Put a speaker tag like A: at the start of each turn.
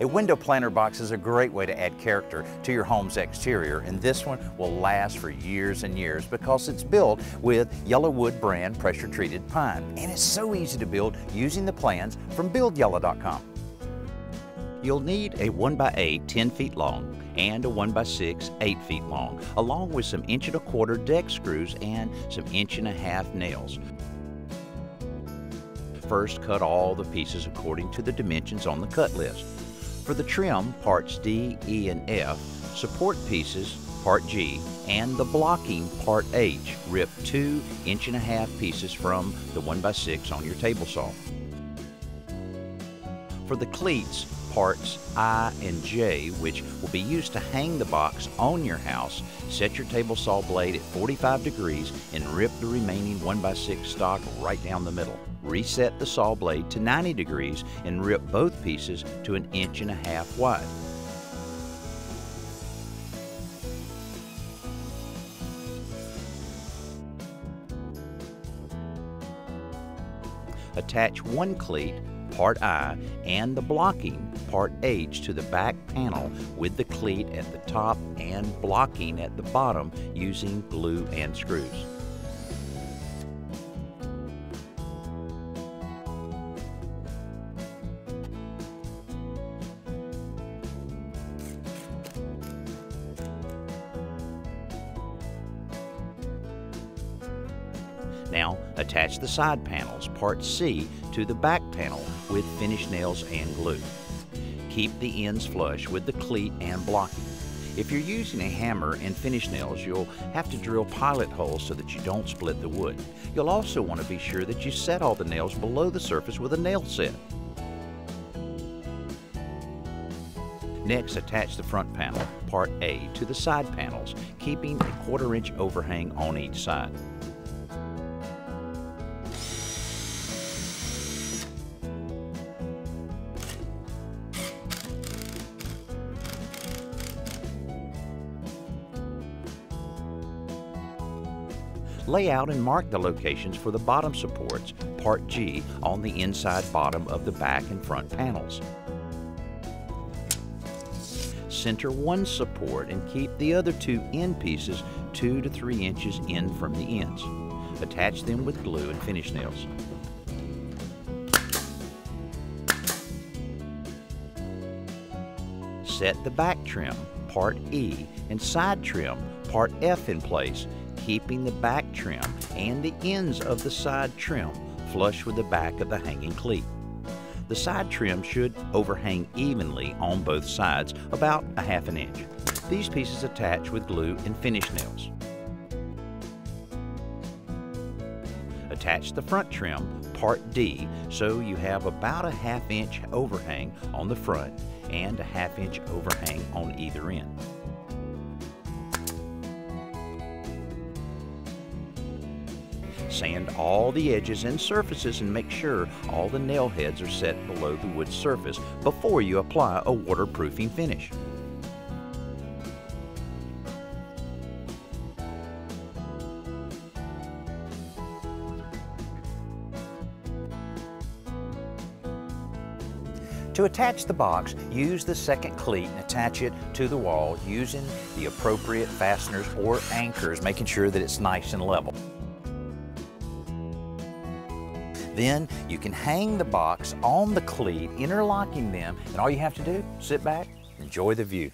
A: A window planter box is a great way to add character to your home's exterior, and this one will last for years and years because it's built with YellaWood brand pressure-treated pine, and it's so easy to build using the plans from BuildYella.com. You'll need a 1x8 10 feet long and a 1x6 8 feet long, along with some 1¼ deck screws and some 1½ nails. First, cut all the pieces according to the dimensions on the cut list. For the trim, parts D, E, and F, support pieces, part G, and the blocking, part H, rip 2 1½ pieces from the 1x6 on your table saw. For the cleats, parts I and J, which will be used to hang the box on your house, set your table saw blade at 45 degrees and rip the remaining 1x6 stock right down the middle. Reset the saw blade to 90 degrees and rip both pieces to 1½ inches wide. Attach one cleat, part I, and the blocking, part H, to the back panel with the cleat at the top and blocking at the bottom using glue and screws. Now, attach the side panels, part C, to the back panel with finish nails and glue. Keep the ends flush with the cleat and blocking. If you're using a hammer and finish nails, you'll have to drill pilot holes so that you don't split the wood. You'll also want to be sure that you set all the nails below the surface with a nail set. Next, attach the front panel, part A, to the side panels, keeping a 1/4 inch overhang on each side. Lay out and mark the locations for the bottom supports, part G, on the inside bottom of the back and front panels. Center one support and keep the other two end pieces 2 to 3 inches in from the ends. Attach them with glue and finish nails. Set the back trim, part E, and side trim, part F, in place, keeping the back trim and the ends of the side trim flush with the back of the hanging cleat. The side trim should overhang evenly on both sides, about 1/2 inch. These pieces attach with glue and finish nails. Attach the front trim, part D, so you have about 1/2 inch overhang on the front and 1/2 inch overhang on either end. Sand all the edges and surfaces and make sure all the nail heads are set below the wood surface before you apply a waterproofing finish. To attach the box, use the second cleat and attach it to the wall using the appropriate fasteners or anchors, making sure that it's nice and level. Then you can hang the box on the cleat, interlocking them, and all you have to do, sit back, enjoy the view.